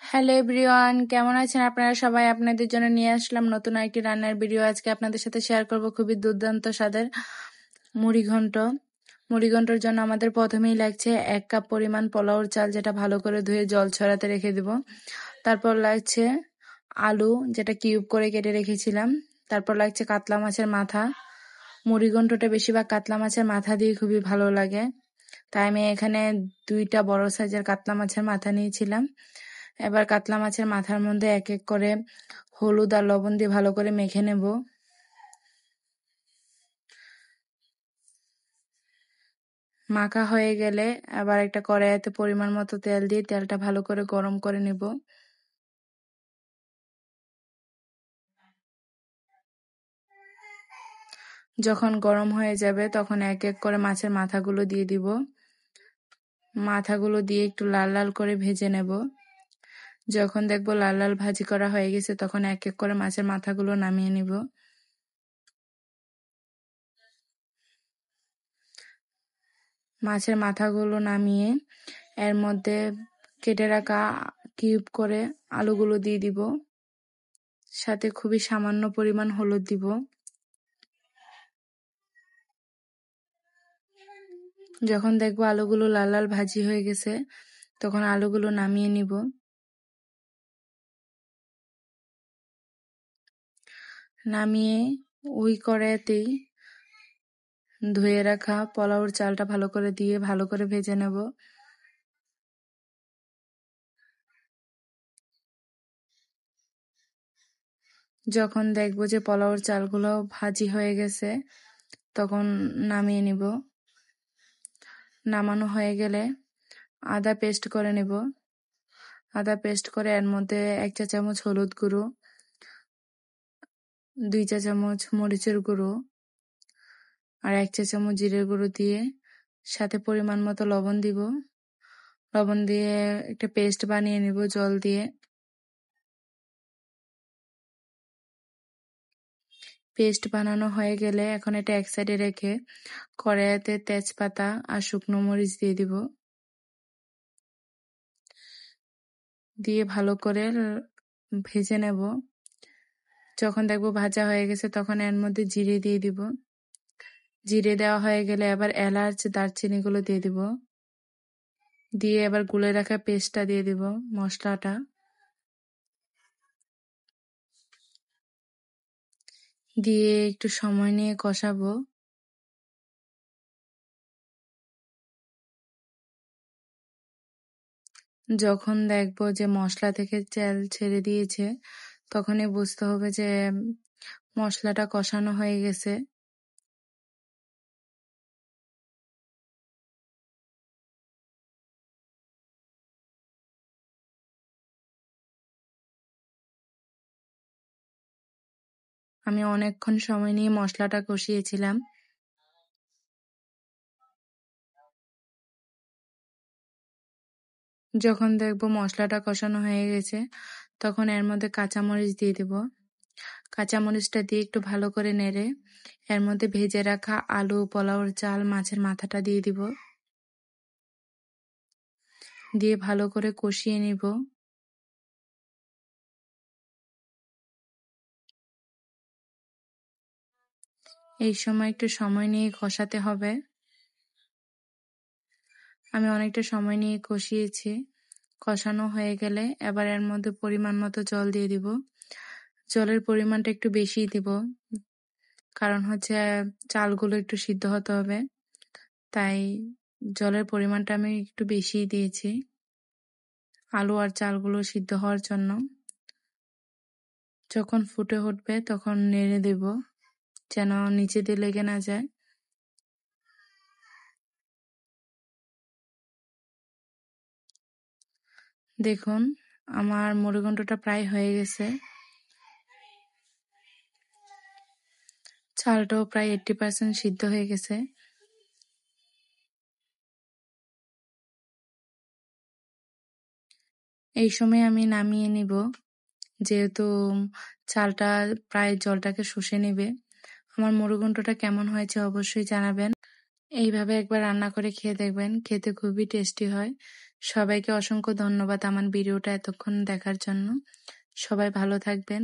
Hello everyone, কেমন আছেন আপনারা সবাই? আপনাদের জন্য নিয়ে আসলাম নতুন একটি রান্নার ভিডিও। আজকে আপনাদের সাথে শেয়ার করব খুবই দুর্দান্ত স্বাদের মুড়িঘণ্ট। মুড়িঘণ্টর জন্য আমাদের প্রথমেই লাগছে 1 কাপ পরিমাণ পোলাওর চাল, যেটা ভালো করে ধুয়ে জল ছড়াতে রেখে দিব। তারপর লাগছে আলু, যেটা কিউব করে কেটে রেখেছিলাম। তারপর লাগছে কাতলা মাছের মাথা। মুড়িঘণ্টটা বেশিরভাগ কাতলা মাছের মাথা দিয়ে খুবই ভালো লাগে, তাই আমি এখানে 2টা বড় সাইজের কাতলা মাছের মাথা নিয়েছিলাম। এবার কাতলা মাছের মাথার মধ্যে এক এক করে হলুদ আর লবণ দিয়ে ভালো করে মেখে নেব। মাখা হয়ে গেলে আবার একটা কড়াইতে পরিমাণ মতো তেল দিয়ে তেলটা ভালো করে গরম করে নেব। যখন গরম হয়ে যাবে তখন এক এক করে মাছের মাথাগুলো দিয়ে দিব। মাথাগুলো দিয়ে একটু লাল লাল করে ভেজে নেব। যখন দেখবো লাল লাল ভাজি করা হয়ে গেছে তখন এক এক করে মাছের মাথাগুলো নামিয়ে নিব। মাছের মাথাগুলো নামিয়ে এর মধ্যে কেটে রাখা কিউব করে আলুগুলো দিয়ে দিব। সাথে খুবই সামান্য পরিমাণ হলুদ দিব। যখন দেখবো আলুগুলো লাল লাল ভাজি হয়ে গেছে তখন আলুগুলো নামিয়ে নিব। নামিয়ে ওই কড়াইতেই ধুয়ে রাখা পোলাওর চালটা ভালো করে দিয়ে ভালো করে ভেজে নেব। যখন দেখবো যে পোলাওর চালগুলো ভাজি হয়ে গেছে তখন নামিয়ে নিব। নামানো হয়ে গেলে আদা পেস্ট করে নেব। আদা পেস্ট করে এর মধ্যে 1 চা চামচ হলুদ গুঁড়ো, 2 চা চামচ মরিচের গুঁড়ো আর 1 চা চামচ জিরের গুঁড়ো দিয়ে সাথে পরিমাণ মতো লবণ দিব। লবণ দিয়ে একটা পেস্ট বানিয়ে নিব জল দিয়ে। পেস্ট বানানো হয়ে গেলে এখন এটা এক সাইডে রেখে কড়াইতে তেজপাতা আর শুকনো মরিচ দিয়ে দিব। দিয়ে ভালো করে ভেজে নেব। যখন দেখবো ভাজা হয়ে গেছে তখন এর মধ্যে জিরে দিয়ে দিব। জিরে দেওয়া হয়ে গেলে আবার এলাচ দারচিনি গুলো দিয়ে দিব। দিয়ে এবার গুলে রাখা পেস্টটা দিয়ে দিব, মশলাটা দিয়ে একটু সময় নিয়ে কষাবো। যখন দেখবো যে মশলা থেকে তেল ছেড়ে দিয়েছে তখনই বুঝতে হবে যে মশলাটা কষানো হয়ে গেছে। আমি অনেকক্ষণ সময় নিয়ে মশলাটা কষিয়েছিলাম। যখন দেখবো মশলাটা কষানো হয়ে গেছে তখন এর মধ্যে কাঁচামরিচ দিয়ে দিব। কাঁচামরিচটা দিয়ে একটু ভালো করে নেড়ে এর মধ্যে ভেজে রাখা আলু, পোলাওর চাল, মাছের মাথাটা দিয়ে দিব। দিয়ে ভালো করে কষিয়ে নিব। এই সময় একটু সময় নিয়ে কষাতে হবে। আমি অনেকটা সময় নিয়ে কষিয়েছি। কষানো হয়ে গেলে এবার এর মধ্যে পরিমাণ মতো জল দিয়ে দিব। জলের পরিমাণটা একটু বেশি দিব, কারণ হচ্ছে চালগুলো একটু সিদ্ধ হতে হবে, তাই জলের পরিমাণটা আমি একটু বেশিই দিয়েছি আলু আর চালগুলো সিদ্ধ হওয়ার জন্য। যখন ফুটে উঠবে তখন নেড়ে দেব যেন নিচে দিয়ে লেগে না যায়। দেখুন আমার মুড়িঘণ্টটা প্রায় হয়ে গেছে। চালটাও প্রায় 80% সিদ্ধ হয়ে গেছে। এই সময় আমি নামিয়ে নিব, যেহেতু চালটা প্রায় জলটাকে শুষে নেবে। আমার মুড়িঘণ্টটা কেমন হয়েছে অবশ্যই জানাবেন। এইভাবে একবার রান্না করে খেয়ে দেখবেন, খেতে খুবই টেস্টি হয়। সবাইকে অসংখ্য ধন্যবাদ আমার ভিডিওটা এতক্ষণ দেখার জন্য। সবাই ভালো থাকবেন।